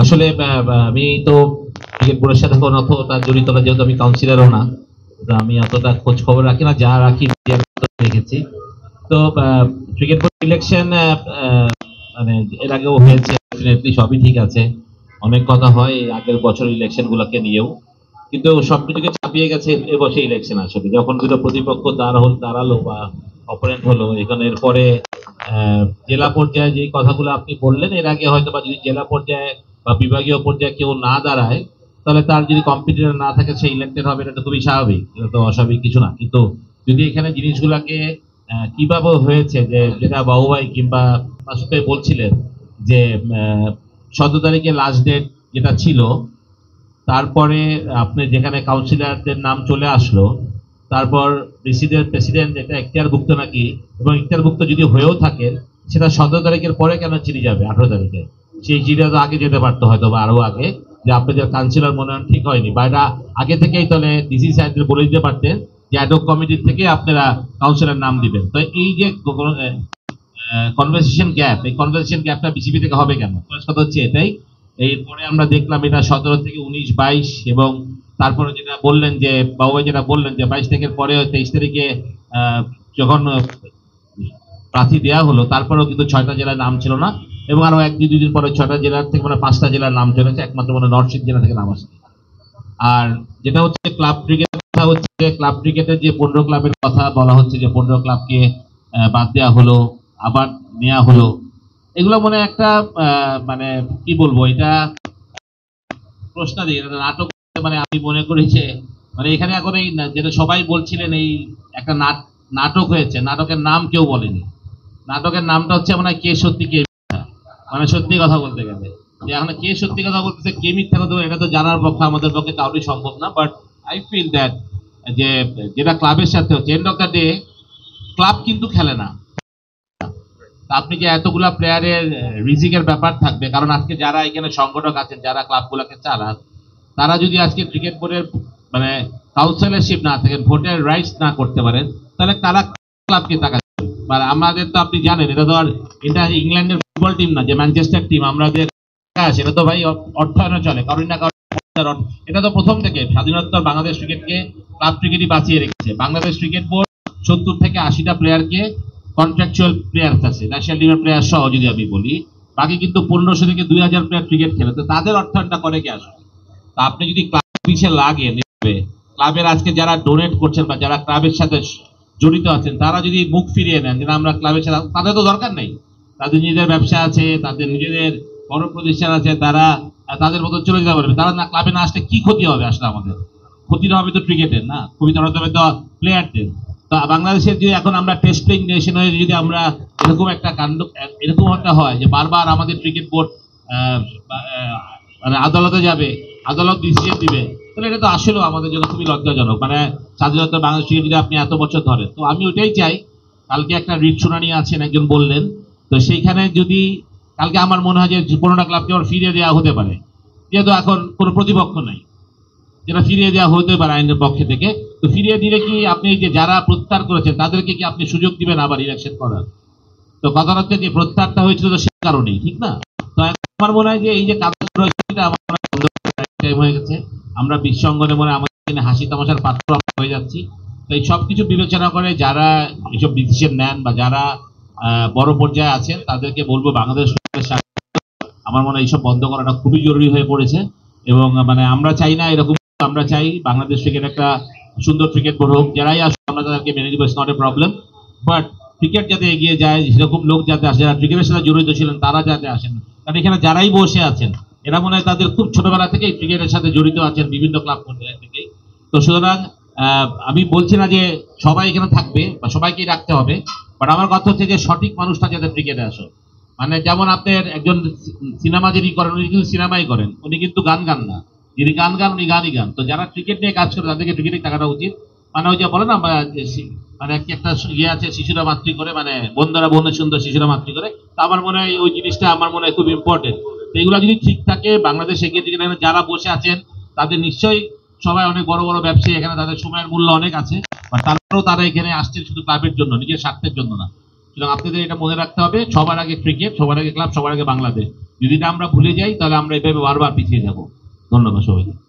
আসলে আমি তো ক্রিকেট বোর্ডের সাথে কোনো অতটা জড়িত না, যেহেতু আমি কাউন্সিলরও না। তো আমি অতটা খোঁজ খবর রাখি না, যা রাখি দেখেছি। তো ক্রিকেট বোর্ড ইলেকশন মানে এর আগেও হয়েছে, ডেফিনেটলি সবই ঠিক আছে। অনেক কথা হয় এই আগের বছর ইলেকশন গুলোকে নিয়েও, কিন্তু সবকিছুকে চাপিয়ে গেছে এবছর ইলেকশন। আসলে যখন দুটো প্রতিপক্ষ দাঁড়ালো বা অপোনেন্ট হলো, এখানে এরপরে জেলা পর্যায়ে যে কথাগুলো আপনি বললেন, এর আগে হয়তো বা যদি জেলা পর্যায়ে বা বিভাগীয় পর্যায়ে কেউ না দাঁড়ায়, তাহলে তার যদি কম্পিটিটর না থাকে সে ইলেক্টেড হবে, এটা তো খুবই স্বাভাবিক, এটা তো অস্বাভাবিক কিছু না। কিন্তু যদি এখানে জিনিসগুলাকে কিভাবে হয়েছে, যে যেটা বাবুভাই কিংবা মাসুদ ভাই বলছিলেন যে 17 তারিখে লাস্ট ডেট যেটা ছিল, তারপরে আপনি যেখানে কাউন্সিলরদের নাম চলে আসলো, তারপর প্রেসিডেন্ট এটা এখতিয়ারভুক্ত নাকি, এবং এখতিয়ারভুক্ত যদি হয়েও থাকে, সেটা 17 তারিখের পরে কেন চিঠি যাবে 18 তারিখে? সেই চিঠিটা তো আগে যেতে পারতো, হয়তো বা আরো আগে, যে আপনাদের কাউন্সিলর মনোনয়ন ঠিক হয়নি, বা এটা আগে থেকেই তাহলে ডিসি সাহেবদের বলে দিতে পারতেন যে অ্যাডহক কমিটির থেকে আপনারা কাউন্সিলর নাম দিবেন। তো এই যে কনভারসেশন গ্যাপ, এই কনভারসেশন গ্যাপটা বিসিবি থেকে হবে কেন? কথা হচ্ছে এটাই। এরপরে আমরা দেখলাম এটা 17 থেকে 19, 22, এবং তারপরে যেটা বললেন যে বাবুভাই যেটা বললেন যে 22 তারিখের পরে 23 তারিখে যখন প্রার্থী দেওয়া হলো, তারপরেও কিন্তু 6টা জেলার নাম ছিল না, এবং আরো 1-2 দিন পরে 6টা জেলার থেকে মানে 5টা জেলার নাম চলেছে, একমাত্র মানে নর্থ জেলা থেকে নাম আসে। আর যেটা হচ্ছে ক্লাব ক্রিকেট, কথা হচ্ছে ক্লাব ক্রিকেটের যে 15 ক্লাবের কথা বলা হচ্ছে, যে 15 ক্লাবকে বাদ দেওয়া হলো, আবার নেওয়া হলো, এগুলো মনে একটা মানে কি বলবো, এটা প্রশ্ন দিই, এটা নাটক। মানে আমি মনে করি যে মানে এখানে এখন এই যেটা সবাই বলছিলেন, এই একটা নাটক হয়েছে, নাটকের নাম কেউ বলেনি। নাটকের নামটা হচ্ছে মানে কে সত্যি কে মিথ্যা। মানে সত্যি কথা বলতে গেলে, যে এখন কে সত্যি কথা বলতেছে কে মিথ্যা কথা বলছে, এটা তো জানার পক্ষে আমাদের পক্ষে কাউরই সম্ভব না। বাট আই ফিল দ্যাট যে যেটা ক্লাবের সাথে হচ্ছে, end of the day club কিন্তু খেলে না। আপনি যে এতগুলা প্লেয়ারের রিজিকের ব্যাপার থাকবে, কারণ আজকে যারা এখানে সংগঠক আছেন, যারা ক্লাবগুলোকে চালান, তারা যদি আজকে ক্রিকেট বোর্ডের মানে কাউন্সিলরশিপ না থাকেন, ভোটের রাইটস না করতে পারেন, তাহলে তারা ক্লাবকে টাকা দেবে। মানে আমাদের তো আপনি জানেন, এটা তো আর এটা ইংল্যান্ডের ফুটবল টিম না যে ম্যানচেস্টার টিম, আমরা যে সেটা তো ভাই অর্থায়নে চলে, কারণ না কারণ। এটা তো প্রথম থেকে স্বাধীনোত্তর বাংলাদেশ ক্রিকেটকে ক্লাব ক্রিকেটই বাঁচিয়ে রেখেছে। বাংলাদেশ ক্রিকেট বোর্ড 70 থেকে 80টা প্লেয়ারকে কন্ট্রাকচুয়াল প্লেয়ার আছে, ন্যাশনাল টিমের প্লেয়ার সহ যদি আমি বলি, বাকি কিন্তু 1500 থেকে 2000 প্লেয়ার ক্রিকেট খেলে। তো তাদের অর্থায়নটা করে কে আসলে? তা আপনি যদি ক্লাব পিছিয়ে লাগে নেবে, ক্লাবের আজকে যারা ডোনেট করছেন বা যারা ক্লাবের সাথে জড়িত আছেন, তারা যদি মুখ ফিরিয়ে নেন যে আমরা ক্লাবের সাথে, তাদের তো দরকার নেই। তাদের নিজেদের ব্যবসা আছে, তাদের নিজেদের বড় প্রতিষ্ঠান আছে, তারা তাদের মতো চলে যেতে পারবে। তারা না ক্লাবে না আসলে কি ক্ষতি হবে আসলে? আমাদের ক্ষতিটা হবে তো ক্রিকেটের, না ক্ষতিটা হবে তো প্লেয়ারদের। তো বাংলাদেশের যদি এখন আমরা টেস্ট প্লেইং নেশন হয়ে যদি আমরা এরকম একটা কাণ্ড, এরকম একটা হয় যে বারবার আমাদের ক্রিকেট বোর্ড মানে আদালতে যাবে, আদালত ডিসিশন দিবে, তাহলে এটা তো আসলেও আমাদের জন্য খুবই লজ্জাজনক। মানে স্বাধীনতা বাংলাদেশ যদি আপনি এত বছর ধরেন, তো আমি ওইটাই চাই। কালকে একটা রিট শুনানি আছেন একজন বললেন, তো সেইখানে যদি কালকে আমার মনে হয় যে 15টা ক্লাবকে আবার ফিরিয়ে দেওয়া হতে পারে, যেহেতু এখন কোনো প্রতিপক্ষ নাই, যেটা ফিরিয়ে দেওয়া হতে পারে আইনের পক্ষে থেকে। তো ফিরিয়ে দিলে কি আপনি যে যারা প্রত্যাহার করেছেন তাদেরকে কি আপনি সুযোগ দিবেন আবার ইলেকশন করার? তো কথা হচ্ছে যে প্রত্যাহারটা হয়েছিল তো সে কারণেই, ঠিক না? তো আমার মনে হয় যে এই যে কাজটা আমার মনে হয় বন্ধ টাইম হয়ে গেছে। আমরা বিশ্ব অঙ্গনে মনে হয় আমাদের হাসি তামাশার পাত্র হয়ে যাচ্ছি। তো এই সব কিছু বিবেচনা করে যারা এইসব ডিসিশন নেন বা যারা বড় পর্যায়ে আছেন, তাদেরকে বলবো বাংলাদেশ আমার মনে হয় এইসব বন্ধ করাটা খুবই জরুরি হয়ে পড়েছে। এবং মানে আমরা চাই না এরকম, আমরা চাই বাংলাদেশ ক্রিকেট একটা সুন্দর ক্রিকেট বোর্ড হোক, যারাই আসবে আমরা তাদেরকে মেনে নিব, it's not a problem. But cricket যাতে এগিয়ে যায়, সেরকম লোক যাতে আসে, যারা ক্রিকেটের সাথে জড়িত ছিলেন তারা যাতে আসেন। কারণ এখানে যারাই বসে আছেন, এরা মনে হয় তাদের খুব ছোটবেলা থেকেই ক্রিকেটের সাথে জড়িত আছেন, বিভিন্ন ক্লাব থেকেই। তো সুতরাং আমি বলছি না যে সবাই এখানে থাকবে বা সবাইকেই রাখতে হবে, বাট আমার কথা হচ্ছে যে সঠিক মানুষটা যাতে ক্রিকেটে আসো। মানে যেমন আপনার একজন সিনেমা যিনি করেন, উনি কিন্তু সিনেমাই করেন, উনি কিন্তু গান গান না। যিনি গান গান উনি গানই গান। তো যারা ক্রিকেট নিয়ে কাজ করে তাদেরকে ক্রিকেটে থাকাটা উচিত। মানে ওই যে বলে না, মানে কি একটা ইয়ে আছে, শিশুরা মাতৃ করে, মানে বন্ধুরা বন্ধু সুন্দর শিশুরা মাতৃ করে। তো আমার মনে হয় ওই জিনিসটা আমার মনে হয় খুব ইম্পর্টেন্ট। তো এগুলো যদি ঠিক থাকে, বাংলাদেশ এগিয়ে দিকে যারা বসে আছেন তাদের নিশ্চয়ই সবাই অনেক বড় বড় ব্যবসায়ী, এখানে তাদের সময়ের মূল্য অনেক আছে, বা তারপরেও তারা এখানে আসছেন শুধু ক্লাবের জন্য, নিজের স্বার্থের জন্য না। সুতরাং আপনাদের এটা মনে রাখতে হবে, সবার আগে ক্রিকেট, সবার আগে ক্লাব, সবার আগে বাংলাদেশ। যদি এটা আমরা ভুলে যাই তাহলে আমরা এভাবে বারবার পিছিয়ে যাব। ধন্যবাদ সবাইকে।